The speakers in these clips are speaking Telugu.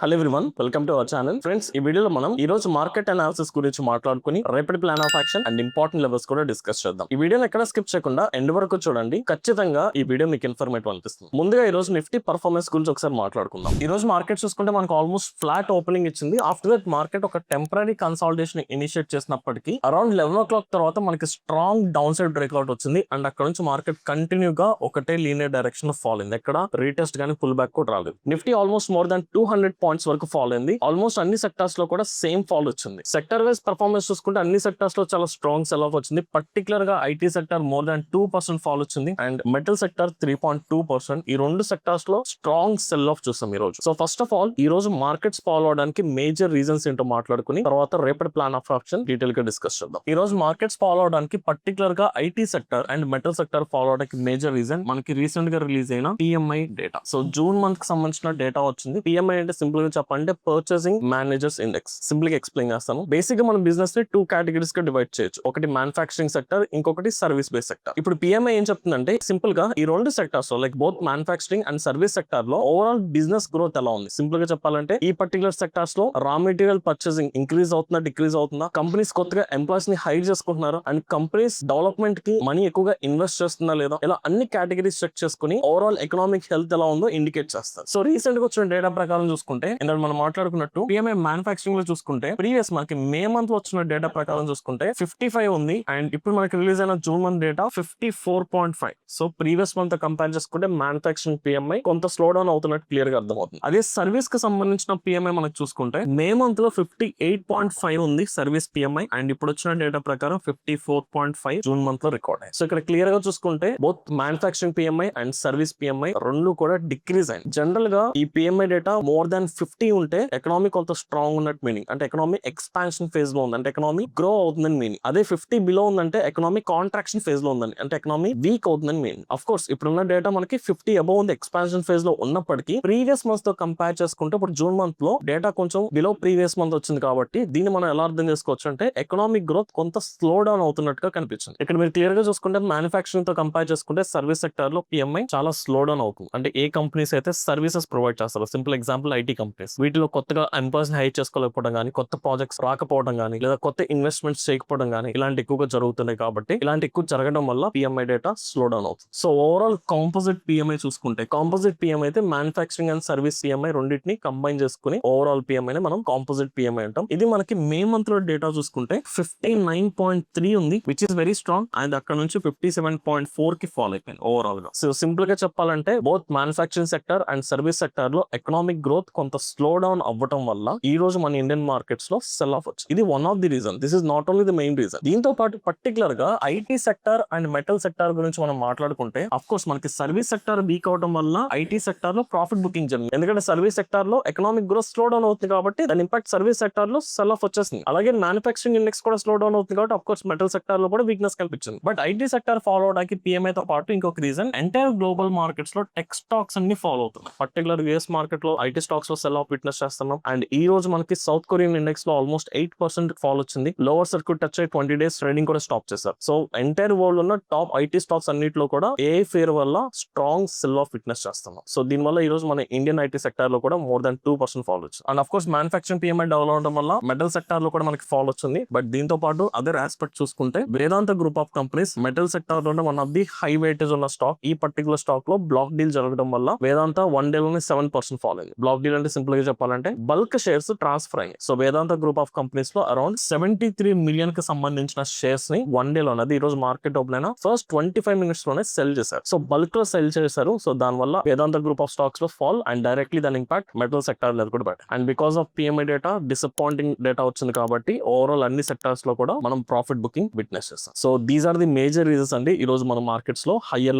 Hello everyone, welcome to our channel. Friends, ఈ వీడియోలో మనం ఈ రోజు మార్కెట్ అనాలిసిస్ గురించి మాట్లాడుకుని రేపటి plan of action and important levels కూడా డిస్కస్ చేద్దాం. ఈ వీడియోని ఎక్కడ స్కిప్ చేయకుండా ఎండ్ వరకు చూడండి. ఖచ్చితంగా ఈ వీడియో మీకు ఇన్ఫర్మేటివ్ అనిపిస్తుంది. ముందుగా ఈ రోజు నిఫ్టీ పర్ఫార్మెన్స్ గురించి ఒకసారి మాట్లాడుకుందాం. ఈ రోజు మార్కెట్ చూసుకుంటే మనకు ఆల్మోస్ట్ ఫ్లాట్ ఓపెనింగ్ ఇచ్చింది. ఆఫ్టర్ దట్ మార్కెట్ ఒక టెంపరీ కన్సాలిడేషన్ ఇనిషియేట్ చేసినప్పటికీ అరౌండ్ 11 o'clock తర్వాత మనకి స్ట్రాంగ్ డౌన్ సైడ్ బ్రేక్అవుట్ వచ్చింది. అండ్ అక్కడ నుంచి మార్కెట్ కంటిన్యూగా ఒకటే లీనియర్ డైరెక్షన్ ఫాల్ అయింది. ఎక్కడ రీటెస్ట్ గానీ పుల్ బ్యాక్ కూడా రాలేదు. Nifty almost more than 200 points వరకు ఫాల్ అయింది. ఆల్మోస్ట్ అన్ని సెక్టార్స్ లో కూడా సేమ్ ఫాల్ వచ్చింది. సెక్టర్ వైజ్ పర్ఫార్మెన్స్ చూసుకుంటే అన్ని సెక్టార్స్ లో చాలా స్ట్రాంగ్ సెల్ ఆఫ్ వచ్చింది. పర్టికులర్ గా IT sector more than 2% fall వచ్చింది అండ్ మెటల్ సెక్టర్ 3.2%. ఈ రెండు సెక్టార్స్ లో స్ట్రాంగ్ సెల్ ఆఫ్ చూసాం ఈ రోజు. సో ఫస్ట్ ఆఫ్ ఆల్ ఈ రోజు మార్కెట్స్ ఫాలో అవడానికి మేజర్ రీజన్స్ ఏంటో మాట్లాడుకుని తర్వాత రేపటి ప్లాన్ ఆఫ్ యాక్షన్ డీటెయిల్ గా డిస్కస్ చేద్దాం. ఈ రోజు మార్కెట్స్ ఫాలో అవడానికి పర్టికులర్ గా IT sector and metal sector follow అవడానికి మేజర్ రీజన్ మనకి రీసెంట్ గా రిలీజ్ అయిన PMI data. So June month కి సంబంధించిన డేటా వచ్చింది. పిఎంఐ అంటే సింపుల్ గా చెప్పాలంటే పర్చేసింగ్ మేనేజర్స్ ఇండెక్స్. సింపుల్ గా ఎక్స్ప్లెయిన్ చేస్తాను. బేసిక్ గా మన బిజినెస్ ని 2 కేటగిరీస్ గా డివైడ్ చేయొచ్చు. ఒకటి మ్యానుఫాక్చరింగ్ సెక్టర్, ఇంకొకటి సర్వీస్ బేస్ సెక్టర్. ఇప్పుడు పిఎంఐ ఏం చెప్తుందంటే సింపుల్ గా ఈ రెండు సెక్టర్స్ లో like both manufacturing and service sector లో ఓవరాల్ బిజినెస్ గ్రోత్ ఎలా ఉంది. సింపుల్ గా చెప్పాలంటే ఈ పర్టికులర్ సెక్టర్స్ లో రా మెటీరియల్ పర్చేసింగ్ ఇంక్రీజ్ అవుతుందా, డిక్రీజ్ అవుతుందా, కంపెనీస్ కొత్తగా ఎంప్లాయీస్ ని హైర్ చేసుకుంటున్నారు అండ్ కంపెనీస్ డెవలప్మెంట్ కి మనీ ఎక్కువగా ఇన్వెస్ట్ చేస్తుందా లేదా, ఇలా అన్ని కేటగిరీస్ చెక్ చేసుకుని ఓవరాల్ ఎకనామిక్ హెల్త్ ఎలా ఉందో ఇండికేట్ చేస్తారు. సో రీసెంట్ గా వచ్చిన డేటా ప్రకారం చూసుకుంటే ఇందులో మనం మాట్లాడుకున్నట్టు పిఎంఐ మ్యానుఫాక్చరింగ్ లో చూసుకుంటే ప్రీవియస్ మనకి మే మంత్ లో వచ్చిన డేటా ప్రకారం చూసుకుంటే 55 ఉంది అండ్ ఇప్పుడు మనకి రిలీజ్ అయిన June month data 54.5. So previous month compare చేసుకుంటే మ్యానుఫాక్చరింగ్ పిఎంఐ కొంత స్లో డౌన్ అవుతున్నట్టు క్లియర్ గా అర్థమవుతుంది. అదే సర్వీస్ కి సంబంధించిన పిఎంఐ మనకు చూసుకుంటే మే మంత్ లో 58.5 ఉంది సర్వీస్ పిఎంఐ అండ్ ఇప్పుడు వచ్చిన డేటా ప్రకారం 54.5 జూన్ మంత్ లో రికార్డ్ అయ్యింది. సో ఇక్కడ క్లియర్ గా చూసుకుంటే both manufacturing PMI and service PMI రెండు కూడా డిక్రీజ్ అయింది. జనరల్ గా ఈ పిఎంఐ డేటా మోర్ దాన్ 50 ఉంటే ఎకనామీ కొంత స్ట్రాంగ్ ఉన్నట్టు మీనింగ్, అంటే ఎకనామీ ఎక్స్పాన్షన్ ఫేజ్ లో ఉంది, అంటే ఎకనామీ గ్రో అవుతుందని మీనింగ్. అదే 50 బిలో ఉందంటే ఎకనామీ కాంట్రాక్షన్ ఫేజ్ లో ఉందని, అంటే ఎకనామీ వీక్ అవుతుందని మీనింగ్. అఫ్ కోర్స్ ఇప్పుడున్న డేటా మనకి 50 అబౌవ్ ఉంది ఎక్స్పాన్షన్ ఫేజ్ లో ఉన్నప్పటికీ ప్రీవియస్ మంత్ తో కంపేర్ చేసుకుంటే ఇప్పుడు జూన్ మంత్ లో డేటా కొంచెం బిలో ప్రీవియస్ మంత్ వచ్చింది కాబట్టి దీన్ని మనం ఎలా అర్థం చేసుకోవచ్చు అంటే ఎకనామిక్ గ్రోత్ కొంత స్లో డౌన్ అవుతున్నట్టుగా కనిపించింది. ఇక్కడ మీరు క్లియర్ గా చూసుకుంటే మ్యానుఫాక్చరింగ్ తో కంపేర్ చేసుకుంటే సర్వీస్ సెక్టర్ లో పిఎంఐ చాలా స్లో డౌన్ అవుతుంది. అంటే ఏ కంపెనీస్ అయితే సర్వీసెస్ ప్రొవైడ్ చేస్తారో, సింపుల్ ఎగ్జాంపుల్ ఐటీ కంపెనీస్, వీటిలో కొత్తగా ఎంప్లాయీస్ హైర్ చేసుకోలేకపోవడం కానీ, కొత్త ప్రాజెక్ట్స్ రాకపోవడం కానీ, లేదా కొత్త ఇన్వెస్ట్మెంట్స్ చేయకపోవడం కానీ ఇలాంటి ఎక్కువగా జరుగుతున్నాయి. కాబట్టి ఇలాంటి ఎక్కువ జరగడం వల్ల పిఎంఐ డేటా స్లో డౌన్ అవుతుంది. సో ఓవరాల్ కాంపోజిట్ పిఎంఐ చూసుకుంటే కాంపోజిట్ పిఎంఐ అయితే మ్యానుఫాక్చరింగ్ అండ్ సర్వీస్ పిఎంఐ రెండింటిని కంబైన్ చేసుకుని ఓవరాల్ పిఎంఐ మనం కాంపోజిట్ పిఎంఐ అంటాం. ఇది మనకి మే మంత్ లో డేటా చూసుకుంటే 59.3 ఉంది, which is very strong. And అక్కడ నుంచి 57.4 కి ఫాల్ అయిపోయింది ఓవరాల్ గా. సో సింపుల్ గా చెప్పాలంటే both manufacturing sector and service sector లో ఎకనామిక్ గ్రోత్ కొంత స్లో డౌన్ అవ్వడం వల్ల ఈ రోజు మన ఇండియన్ మార్కెట్స్ లో సెల్ ఆఫ్ వచ్చింది. ఇది one of the reason. This is not only the main reason. దీంతో పాటు పర్టికులర్ గా IT sector and metal sector గురించి మనం మాట్లాడుకుంటే అఫ్ కోర్స్ మనకి సర్వీస్ సెక్టర్ వీక్ అవడం వల్ల ఐటీ సెక్టర్ లో ప్రాఫిట్ బుకింగ్ జరిగింది. ఎందుకంటే సర్వీస్ సెక్టర్ లో ఎకనామిక్ గ్రోత్ స్లో డౌన్ అవుతుంది కాబట్టి దాని ఇంపాక్ట్ సర్వీస్ సెక్టర్ లో సెల్ ఆఫ్ వచ్చేసింది. అలాగే మ్యానుఫాక్చరింగ్ ఇండెక్స్ కూడా స్లో డౌన్ అవుతుంది కాబట్టి అఫ్ కోర్స్ మెటల్ సెక్టర్ లో కూడా వీక్నెస్ కనిపించింది. బట్ ఐటీ సెక్టర్ ఫాలో అవడానికి పిఎంఐ తో పాటు ఇంకొక రీజన్ ఎంటైర్ గ్లోబల్ మార్కెట్స్ లో టెక్ స్టాక్స్ అన్ని ఫాలో అవుతున్నాయి. పర్టికులర్ యూఎస్ మార్కెట్ లో ఐటీ స్టాక్స్ లో సెల్ ఆఫ్ విట్నెస్ చేస్తున్నాం. అండ్ ఈ రోజు మనకి సౌత్ కొరియన్ ఇండెక్స్ లో ఆల్మోస్ట్ 8% ఫాల్ వచ్చింది. లోవర్ సర్క్యూట్ టచ్ అయ్యి 20 days ట్రేడింగ్ కూడా స్టాప్ చేశారు. సో ఎంటైర్ వరల్డ్ ఉన్న టాప్ ఐటీ స్టాక్స్ అన్నిటిలో కూడా ఏ ఫేర్ వల్ల స్ట్రాంగ్ సెల్ ఆఫ్ విట్నెస్ చేస్తున్నాం. సో దీని వల్ల ఈ రోజు మన ఇండియన్ ఐటీ సెక్టర్ లో కూడా మోర్ దాన్ 2% ఫాల్ వచ్చింది. And of course manufacturing PMI develop అవడం వల్ల మెటల్ సెక్టర్ లో కూడా మనకి ఫాల్ వచ్చింది. బట్ దీంతో పాటు అదర్ ఆస్పెక్ట్ చూసుకుంటే Vedanta group of companies metal sector లో one of the high weightage ఉన్న స్టాక్. ఈ పర్టికులర్ స్టాక్ లో బ్లాక్ డీల్ జరగడం వల్ల వేదాంత 1 day లోనే 7% ఫాల్ అయింది. బ్లాక్ డీల్ అంటే సింపుల్ గా చెప్పాలంటే బల్క్ షేర్స్ ట్రాన్స్ఫర్ అయ్యాయి. So Vedanta group of companies లో అరౌండ్ 73 million కి సంబంధించిన షేర్స్ ని 1 day లోనే, ఈ రోజు మార్కెట్ ఓపెన్ అయినా ఫస్ట్ 25 minutes లోనే సెల్ చేశారు. సో బల్క్ లో సెల్ చేశారు. సో దాని వల్ల వేదాంత గ్రూప్ ఆఫ్ స్టాక్స్ లో ఫాల్ అండ్ డైరెక్ట్లీ దాని ఇంపాక్ట్ మెటల్ సెక్టర్ లో కూడా పడింది. And because of PMI data disappointing data వచ్చింది కాబట్టి ఓవరాల్ అన్ని సెక్టర్స్ లో కూడా మనం ప్రాఫిట్ బుకింగ్ విట్నెస్ చేస్తాం. So these are the major reasons అండి ఈ రోజు మన మార్కెట్స్ లో హయ్యర్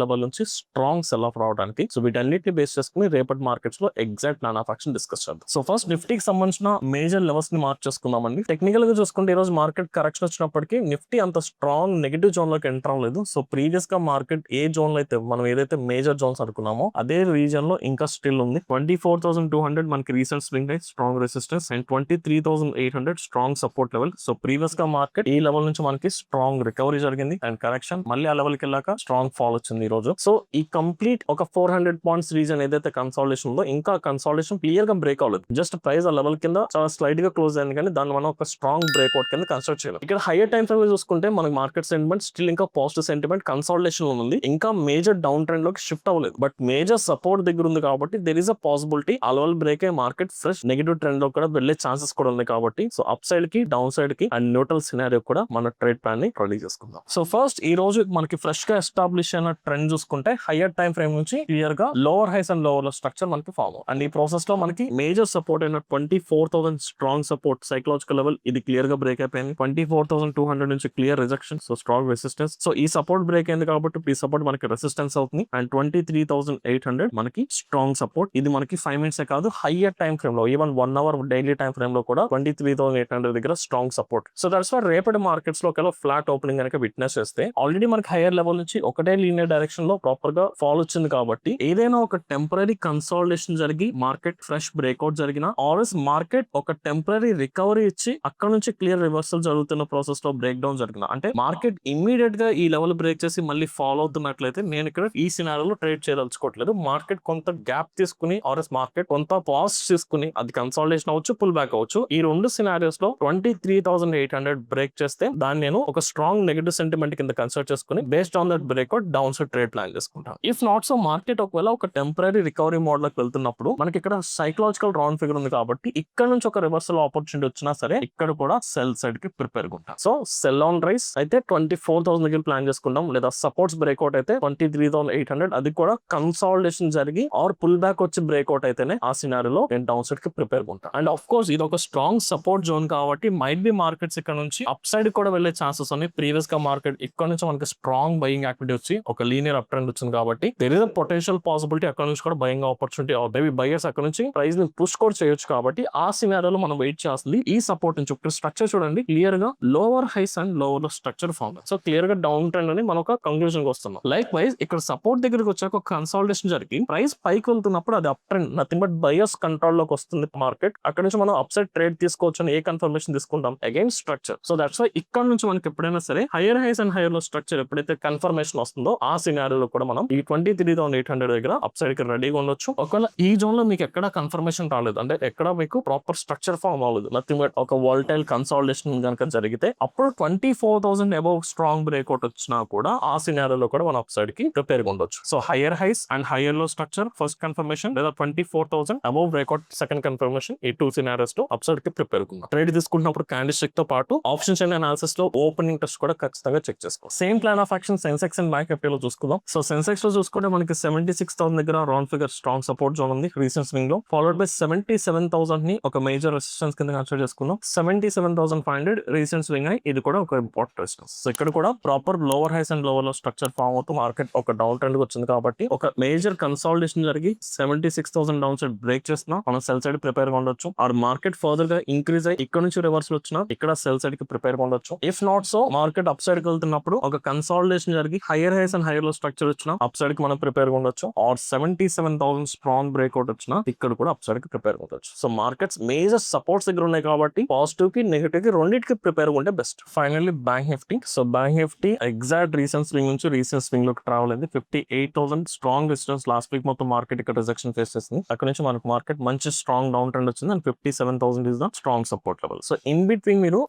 లెవెల్ నుంచి స్ట్రాంగ్ సెల్ ఆఫ్ రావడానికి. సో వీటన్నిటిని బేస్ చేసుకుని రేపటి మార్కెట్స్ లో exact plan of action discuss చేద్దాం. సో ఫస్ట్ నిఫ్టీకి సంబంధించిన మేజర్ లెవెల్స్ ని మార్క్ చేసుకుందామండి. టెక్నికల్ గా చూసుకుంటే ఈ రోజు మార్కెట్ కరెక్షన్ వచ్చినప్పటికీ నిఫ్టీ అంత స్ట్రాంగ్ నెగటివ్ జోన్ లోకి ఎంటర్ అవ్వలేదు. సో ప్రీవియస్ గా మార్కెట్ ఏ జోన్ లో అయితే మనం ఏదైతే మేజర్ జోన్స్ అనుకున్నామో అదే రీజన్ లో ఇంకా స్టిల్ ఉంది. 24,200 మనకి recent swing high strong resistance and 23,800 strong support level. So previous గా మార్కెట్ ఈ లెవెల్ నుంచి మనకి స్ట్రాంగ్ రికవరీ జరిగింది అండ్ కరెక్షన్ మళ్ళీ ఆ లెవెల్ కి వెళ్ళాక స్ట్రాంగ్ ఫాల్ వచ్చింది ఈ రోజు. సో ఈ కంప్లీట్ ఒక 400 పాయింట్స్ రీజన్ ఏదైతే కన్సాలిడేషన్ ఉందో ఇంకా కన్సాలిడేషన్ క్లియర్ గా బ్రేక్ అవ్వలేదు, జస్ట్ ప్రైస్ ఆ లెవెల్ కింద చాలా స్లైట్ గా క్లోజ్ అయింది, కానీ దాన్ని మనం ఒక స్ట్రాంగ్ బ్రేక్అవుట్ కింద కన్సిడర్ చేయాలి. ఇక్కడ హైయర్ టైం ఫ్రేమ్ చూసుకుంటే మనకి మార్కెట్ సెంటిమెంట్ స్టిల్ ఇంకా పాజిటివ్ సెంటిమెంట్ కన్సాలిడేషన్ ఉంది, ఇంకా మేజర్ డౌన్ ట్రెండ్ లోకి షిఫ్ట్ అవ్వలేదు, బట్ మేజర్ సపోర్ట్ దగ్గర ఉంది కాబట్టి దెర్ ఇస్ అ పాసిబిలిటీ ఆ లెవెల్ బ్రేక్ అయ్యే మార్కెట్ ఫ్రెష్ నెగిటివ్ ట్రెండ్ లో కూడా వెళ్లే ఛాన్సెస్ కూడా ఉంది. కాబట్టి సో అప్ సైడ్ కి డౌన్ సైడ్ కి అండ్ న్యూట్రల్ సినారియో కూడా మన ట్రేడ్ ప్లాన్ ని రెడీ చేసుకుందాం. సో ఫస్ట్ ఈ రోజు మనకి ఫ్రెష్ గా ఎస్టాబ్లిష్ అయిన ట్రెండ్ చూసుకుంటే హైయర్ టైం ఫ్రేమ్ నుంచి క్లియర్ గా లోవర్ హైస్ అండ్ లోవర్ లో స్ట్రక్చర్ మనకి ఫామ్ అండ్ ఈ ప్రాసెస్ లో మనకి మేజర్ సపోర్ట్ అయిన 24,000 స్ట్రాంగ్ సపోర్ట్ సైకలాజికల్ లెవెల్ ఇది క్లియర్ గా బ్రేక్ అయిపోయింది. 24,200 నుంచి clear rejection, so strong resistance. So ఈ సపోర్ట్ బ్రేక్ అయింది కాబట్టి ఈ సపోర్ట్ మనకి రెసిస్టెన్స్ అవుతుంది అండ్ 23,800 మనకి స్ట్రాంగ్ సపోర్ట్. ఇది మనకి 5 మినిట్స్ కాదు, హైయర్ టైం ఫ్రేమ్ లో even 1 hour daily time frame లో కూడా 23,800 దగ్గర strong support. So that's why రేపటి మార్కెట్స్ లో ఫ్లాట్ ఓపెనింగ్ కనుక విట్నెస్ చేస్తే ఆల్రెడీ మనకి హైయర్ లెవెల్ నుంచి ఒకటే లీనియర్ డైరెక్షన్ లో ప్రాపర్ గా ఫాల్ వచ్చింది కాబట్టి ఏదైనా ఒక టెంపరీ కన్సాలిడేషన్ జరిగి మార్కెట్ ఫ్రెష్ బ్రేక్అవుట్ జరిగిన ఆర్ఎస్ మార్కెట్ ఒక టెంపరీ రికవరీ ఇచ్చి అక్కడ నుంచి క్లియర్ రివర్సల్ జరుగుతున్న ప్రాసెస్ లో బ్రేక్ డౌన్ జరిగిన అంటే మార్కెట్ ఇమ్మీడియట్ గా ఈ లెవెల్ బ్రేక్ చేసి మళ్ళీ ఫాలో అవుతున్నట్లయితే నేను ఇక్కడ ఈ సినారియోలో ట్రేడ్ చేయదలుచుకోవట్లేదు. మార్కెట్ కొంత గ్యాప్ తీసుకుని ఆర్ఎస్ మార్కెట్ కొంత పాజ్ తీసుకుని అది కన్సాలిడేషన్ అవ్వచ్చు, పుల్ బ్యాక్ అవ్వచ్చు. ఈ రెండు సినారియోస్ లో 23,800 బ్రేక్ చేస్తే దాన్ని నేను ఒక స్ట్రాంగ్ నెగటివ్ సెంటిమెంట్ కింద కన్సిడర్ చేసుకుని based on that breakout down side trade plan చేసుకుంటాం. ఇఫ్ నాట్ సో మార్కెట్ ఒకవేళ ఒక టెంపరీ రికవరీ మోడ్ లోకి వెళ్తున్నప్పుడు మనకి ఇక్కడ సైకలాజికల్ రౌండ్ ఫిగర్ ఉంది కాబట్టి ఇక్కడ నుంచి ఒక రివర్సల్ ఆపర్చునిటీ వచ్చినా సరే ఇక్కడ కూడా సెల్ సైడ్ కి ప్రిపేర్ ఉంటాం. సో సెల్ ఆన్ రైస్ అయితే 24,000 దగ్గర ప్లాన్ చేసుకుంటాం, లేదా సపోర్ట్స్ బ్రేక్అవుట్ అయితే 23,800 అది కూడా కన్సాలిడేషన్ జరిగి ఆర్ పుల్ బ్యాక్ వచ్చి బ్రేక్అవుట్ అయితేనే ఆ సినారియోలో నేను డౌన్ సైడ్ కి ప్రిపేర్ ఉంటాను. అండ్ ఆఫ్ కోర్స్ ఇది ఒక స్ట్రాంగ్ సపోర్ట్ జోన్ కాబట్టి మైట్ బి మార్కెట్స్ ఇక్కడ నుంచి అప్ సైడ్ కూడా వెళ్లే ఛాన్సెస్ ఉన్నాయి. ప్రీవియస్ గా మార్కెట్ ఇక్కడ నుంచి మనకి స్ట్రాంగ్ బయింగ్ యాక్టివిటీ వచ్చి ఒక లీనియర్ అప్ ట్రెండ్ వచ్చింది కాబట్టి there is a potential possibility అక్కడ నుంచి కూడా బయింగ్ ఆపర్చునిటీ మేబీ బయర్స్ అక్కడ నుంచి ప్రైస్ ని పుష్ కూడా చేయొచ్చు. కాబట్టి ఆ సినారియోలో మనం వెయిట్ చేస్తుంది ఈ సపోర్ట్ నుంచి. ఇక్కడ స్ట్రక్చర్ చూడండి క్లియర్ గా లోవర్ హైస్ అండ్ లోవర్ లో స్ట్రక్చర్ ఫామ్, సో క్లియర్ గా డౌన్ ట్రెండ్ అని మనం ఒక కంక్లూజన్ కి వస్తున్నాం. లైక్ వైజ్ ఇక్కడ సపోర్ట్ దగ్గరికి వచ్చాక ఒక కన్సాలిడేషన్ జరిగి ప్రైస్ పైకి వెళ్తున్నప్పుడు అది up trend nothing but buyers control లోకి వస్తుంది మార్కెట్. అక్కడ నుంచి మనం అప్ సైడ్ ట్రేడ్ తీసుకోవచ్చు అని ఏ కన్ఫర్మేషన్ తీసుకుంటాం again structure. So that's why ఇక్కడ నుంచి మనకి ఎప్పుడైనా సరే హైయర్ హైస్ అండ్ హైయర్ లో స్ట్రక్చర్ ఎప్పుడైతే కన్ఫర్మేషన్ వస్తుందో ఆ సినారియోలో కూడా మనం ఈ 23,800 దగ్గర అప్ సైడ్ కి రెడీగా ఉండొచ్చు. ఒకవేళ ఈ జోన్ లో మీకు ఎక్కడ కన్ఫర్మేషన్ రాలేదు అంటే ఎక్కడ మీకు ప్రాపర్ స్ట్రక్చర్ ఫామ్ అవ్వలేదు, నథింగ్ బట్ ఒక వాలటైల్ కన్సాలిడేషన్ కనుక జరిగితే అప్పుడు 24,000 అబౌవ్ స్ట్రాంగ్ బ్రేక్అవుట్ వచ్చినా కూడా ఆ సినారియోలో కూడా మనం అప్ సైడ్ కి ప్రిపేర్ ఉండొచ్చు. So higher highs and higher లో స్ట్రక్చర్ ఫస్ట్ కన్ఫర్మేషన్, లేదా 24,000 అబౌవ్ బ్రేక్అవుట్ సెకండ్ కన్ఫర్మేషన్, ఈ టూ సినారియోస్ లో అప్ సైడ్ కి ప్రిపేర్ ఉందాం. ట్రేడ్ తీసుకుంటున్నప్పుడు క్యాండిల్ స్టిక్ తో పాటు ఆప్షన్ చైన్ అనాలిసిస్ లో ఓపెనింగ్ టెస్ట్ కూడా ఖచ్చితంగా చెక్ చేసుకో. Same plan of action Sensex and bank Nifty లో చూసుకుందాం. సో సెన్సెక్స్ లో చూసుకుంటే మనకి 76,000 దగ్గర round figure strong support zone ఉంది రీసెంట్ స్వింగ్ లో, ఫాలోడ్ బై 77,000 ని ఒక మేజర్ రెసిస్టెన్స్ కింద కన్సిడర్ చేసుకున్నాం. 77,500 రీసెంట్ స్వింగ్ అయి ఇది కూడా ఒక ఇంపార్టెంట్ రెసిస్టెన్స్. సో ఇక్కడ కూడా proper lower highs and lower లో స్ట్రక్చర్ ఫామ్ అవుతూ మార్కెట్ ఒక డౌన్ ట్రెండ్ వచ్చింది కాబట్టి ఒక మేజర్ కన్సాలిడేషన్ జరిగి 76,000 డౌన్ సైడ్ బ్రేక్ చేస్తున్నా మనం సెల్ సైడ్ ప్రిపేర్ గా ఉండొచ్చు. ఆర్ మార్కెట్ ఫర్దర్ గా ఇంక్రీజ్ అయ్యి ఇక్కడ నుంచి రివర్సల్ వచ్చినా ఇక్కడ సెల్ సైడ్ కి ప్రిపేర్ గా ఉండొచ్చు. If not so market upside కి వెళ్తున్నప్పుడు ఒక కన్సాలిడేషన్ జరిగి హైయర్ హైస్ అండ్ హైయర్ లో స్ట్రక్చర్ వచ్చినా అప్ సైడ్ కి మనం ప్రిపేర్ గా ఉండొచ్చు. ఆర్ 77,000 స్ట్రాంగ్ బ్రేక్అవుట్ వచ్చినా ఇక్కడ కూడా అప్ సైడ్ కి ప్రిపేర్ ఉండొచ్చు. సో మార్కెట్స్ మేజర్ సపోర్ట్స్ దగ్గర ఉన్నాయి కాబట్టి పాజిటివ్ కి నెగటివ్ కి రెండింటికి ప్రిపేర్ ఉంటే best. Finally bank Nifty. So bank Nifty exact recent swing నుంచి రీసెంట్ స్వింగ్ లోకి ట్రావెల్ అయింది. 58,000 స్ట్రాంగ్ రెసిస్టెన్స్ లాస్ట్ వీక్ మొత్తం మార్కెట్ ఇక్కడ రిజెక్షన్ ఫేస్ చేసింది. అక్కడ నుంచి మనకు మార్కెట్ మంచి స్ట్రాంగ్ డౌన్ ట్రెండ్ వచ్చింది and 57,000 is the strong support level. So in between మీరు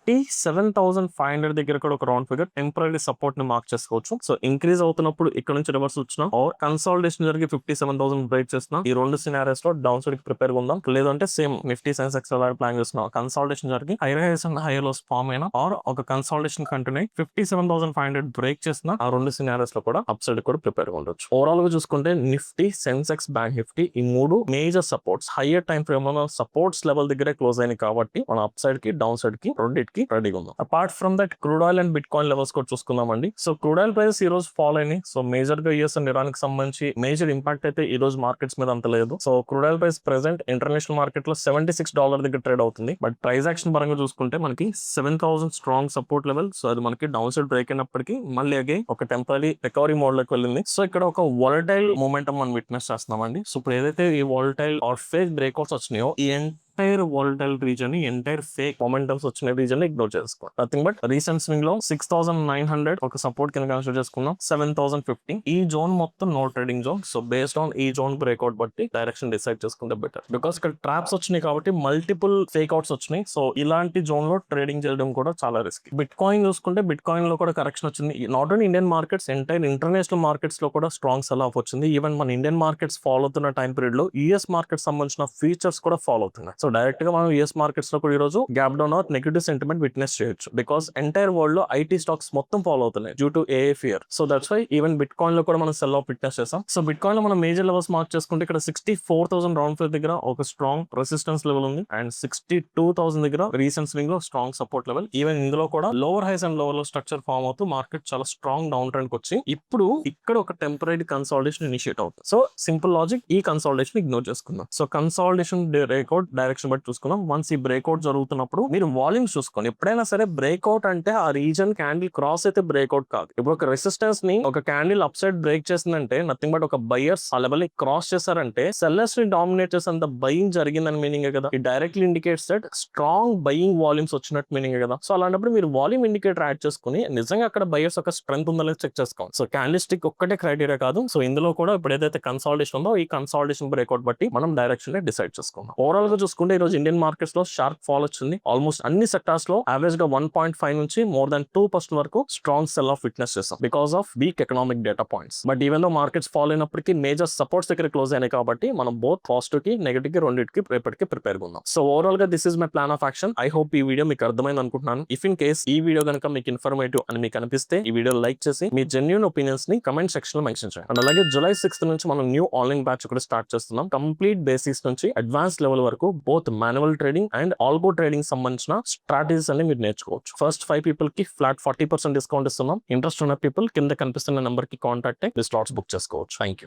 57,500 దగ్గర కూడా ఒక రౌండ్ ఫిగర్ టెంపరీ సపోర్ట్ ని మార్క్ చేసుకోవచ్చు. సో ఇంక్రీజ్ అవుతున్నప్పుడు ఇక్కడ నుంచి రివర్స్ వచ్చినా ఆర్ కన్సాలిడేషన్ జరిగి 57,000 బ్రేక్ చేసిన ఈ రెండు సినారియోస్ లో డౌన్ సైడ్ కి ప్రిపేర్ ఉందాం. లేదంటే సేమ్ నిఫ్టీ సెన్సెక్స్ ప్లాన్ చేస్తున్నాం, కన్సాలిడేషన్ జరిగి higher highs and higher lows form అయినా ఆర్ ఒక కన్సాలిడేషన్ కంటిన్యూ 57,500 బ్రేక్ చేసిన ఆ రెండు సినారియోస్ లో కూడా అప్ సైడ్ కూడా ప్రిపేర్ ఉండొచ్చు. ఓవరాల్ గా చూసుకుంటే నిఫ్టీ, సెన్సెక్స్, బ్యాంక్ నిఫ్టీ ఈ మూడు major supports higher time frame లో సపోర్ట్స్ లెవెల్ దగ్గరే క్లోజ్ అయినాయి కాబట్టి మనం అప్ సైడ్ కి డౌన్ సైడ్ కి రెండింటికి రెడీగా ఉందాం. Apart from that crude oil and bit coin levels కూడా చూసుకుందామండి. సో క్రూడ్ ఆయిల్ ప్రైసెస్ ఈ రోజు ఫాల్ అయినాయి. సో మేజర్ గా యూఎస్ అండ్ ఇరాన్ కి సంబంధించి మేజర్ ఇంపాక్ట్ అయితే ఈ రోజు మార్కెట్స్ మీద అంత లేదు. So crude oil price present international market లో $76 దగ్గర ట్రేడ్ అవుతుంది. బట్ ప్రైస్ యాక్షన్ పరంగా చూసుకుంటే మనకి 7,000 స్ట్రాంగ్ సపోర్ట్ లెవెల్. సో అది మనకి డౌన్ సైడ్ బ్రేక్ అయినప్పటికీ మళ్ళీ అగైన్ ఒక టెంపరీ రికవరీ మోడ్ లోకి వెళ్ళింది. సో ఇక్కడ ఒక వాలటైల్ మూమెంటం మనం విట్నెస్ చేస్తున్నామండి. సో ఇప్పుడు ఏదైతే ఈ వాలటైల్ ఆర్ ఫేక్ బ్రేక్అవుట్స్ వచ్చినాయో ఈ ఎంటైర్ వాలటైల్ రీజన్ ని, ఎంటైర్ ఫేక్ మొమెంటమ్స్ వచ్చిన రీజన్ ని ఇగ్నోర్ చేసుకోండి. నథింగ్ బట్ రీసెంట్ స్వింగ్ లో 6900 ఒక సపోర్ట్ కింద కన్సిడర్ చేసుకున్నాం. 7050 ఈ జోన్ మొత్తం no trading zone. So based on ఈ జోన్ బ్రేక్అవుట్ బట్టి డైరెక్షన్ డిసైడ్ చేసుకుంటే బెటర్. బికాస్ ఇక్కడ ట్రాప్స్ వచ్చినాయి కాబట్టి మల్టిపుల్ ఫేక్ అవుట్స్ వచ్చినాయి. సో ఇలాంటి జోన్ లో ట్రేడింగ్ చేయడం కూడా చాలా రిస్క్. బిట్ కాయిన్ చూసుకుంటే బిట్ కాయిన్ లో కూడా కరెక్షన్ వచ్చింది. Not only Indian markets, entire international markets లో కూడా స్ట్రాంగ్ సెల్ ఆఫ్ వచ్చింది. ఈవెన్ మన ఇండియన్ మార్కెట్స్ ఫాలో అవుతున్న టైం పీరియడ్ లో యుఎస్ మార్కెట్ సంబంధించిన ఫీచర్స్ కూడా ఫాలో అవుతున్నాయి. సో డైరెక్ట్ గా మనం యుఎస్ మార్కెట్స్ లో కూడా ఈ రోజు gap down or negative sentiment witness చేయొచ్చు. బికాస్ ఎంటైర్ వరల్డ్ లో ఐటీ స్టాక్స్ మొత్తం ఫాలో అవుతున్నాయి due to AA fear. So that's why even bitcoin లో కూడా మనం సెల్ ఆఫ్ విట్నెస్ చేసాం. సో బిట్ కాయిన్ లో మనం మేజర్ లెవెల్స్ మార్క్ చేసుకుంటే ఇక్కడ 64,000 రౌండ్ ఫిగర్ దగ్గర ఒక స్ట్రాంగ్ రెసిస్టెన్స్ లెవెల్ ఉంది అండ్ 62,000 దగ్గర రీసెంట్ స్వింగ్ లో స్ట్రాంగ్ సపోర్ట్ లెవెల్. ఈవెన్ ఇందులో కూడా లోవర్ హైస్ అండ్ లోవర్ లో స్ట్రక్చర్ ఫామ్ అవుతూ మార్కెట్ చాలా స్ట్రాంగ్ డౌన్ ట్రెండ్ వచ్చి ఇప్పుడు ఇక్కడ ఒక టెంపరీ కన్సాలిడేషన్ ఇనిషియేట్ అవుతుంది. సో సింపుల్ లాజిక్, ఈ కన్సాలిడేషన్ ఇగ్నోర్ చేసుకుందాం. సో కన్సాలిడేషన్ బ్రేక్అవుట్ డైరెక్షన్ బట్టి చూసుకుందాం. వన్స్ ఈ బ్రేక్అవుట్ జరుగుతున్నప్పుడు మీరు వాల్యూమ్స్ చూసుకోండి. ఎప్పుడైనా సరే బ్రేక్అవుట్ అంటే ఆ రీజన్ క్యాండిల్ క్రాస్ అయితే బ్రేక్అవుట్ కాదు. ఇప్పుడు ఒక రెసిస్టెన్స్ ని ఒక క్యాండిల్ అప్ సైడ్ బ్రేక్ చేసిందంటే నథింగ్ బట్ ఒక బయర్స్ ఆ లెవెల్ ని క్రాస్ చేశారంటే సెల్లర్స్ ని డామినేట్ చేసేంత బయింగ్ జరిగిందని మీనింగ్ కదా. ఈ directly indicates that strong buying volumes వచ్చినట్టు మీనింగ్ కదా. సో అలాంటప్పుడు మీరు వాల్యూమ్ ఇండికేటర్ యాడ్ చేసుకుని నిజంగా అక్కడ బయర్స్ ఒక స్ట్రెంత్ ఉందో చెక్ చేసుకోండి. సో క్యాండిల్ స్టిక్ ఒక్కటే క్రైటీరియా కాదు. సో ఇందులో కూడా ఇప్పుడు ఏదైతే కన్సాలిడేషన్ ఉందో ఈ కన్సాలిడేషన్ బ్రేక్అవుట్ బట్టి మనం డైరెక్షన్ డిసైడ్ చేసుకుందాం. ఓవరాల్ గా చూసుకుంటే ఈ రోజు ఇండియన్ మార్కెట్స్ లో షార్ప్ ఫాల్ వచ్చింది. ఆల్మోస్ట్ అన్ని సెక్టార్స్ లో యావరేజ్ గా 1.5 నుంచి మోర్ దాన్ 2% వరకు స్ట్రాంగ్ సెల్ ఆఫ్ విట్నెస్ చేస్తాం because of week economic data points. But even though markets fall అయినప్పటికీ మేజర్ సపోర్ట్స్ దగ్గర క్లోజ్ అయినాయి కాబట్టి మనం బోత్ పాజిటివ్ కి నెగటివ్ కి రెండింటికి రేపటికి ప్రిపేర్ గా ఉన్నాం. సో ఓవరాల్ గా this is my plan of action. I hope ఈ వీడియో మీకు అర్థమైంది అనుకుంటున్నాను. ఇఫ్ ఇన్ కేస్ ఈ వీడియో కనుక మీకు ఇన్ఫర్మేటివ్ అని మీకు అనిపిస్తే ఈ వీడియో లైక్ చేసి మీ జెన్యూన్ ఒపీనియన్స్ ని కమెంట్ సెక్షన్ లో మెన్షన్ చేయండి. అండ్ అలాగే July 6th నుంచి మనం న్యూ ఆన్లైన్ బ్యాచ్ కూడా స్టార్ట్ చేస్తున్నాం. కంప్లీట్ బేసిక్స్ నుంచి అడ్వాన్స్ లెవెల్ వరకు both manual trading and algo trading సంబంధించిన స్ట్రాటజీస్ అన్ని మీరు నేర్చుకోవచ్చు. ఫస్ట్ 5 పీపుల్ కి ఫ్లాట్ 40% డిస్కౌంట్ ఇస్తున్నాం. ఇంట్రెస్ట్ ఉన్న పీపుల్ కింద కనిపిస్తున్న నెంబర్ కి కాంటాక్ట్ అయ్యి స్లాట్స్ బుక్ చేసుకోవచ్చు. Thank you.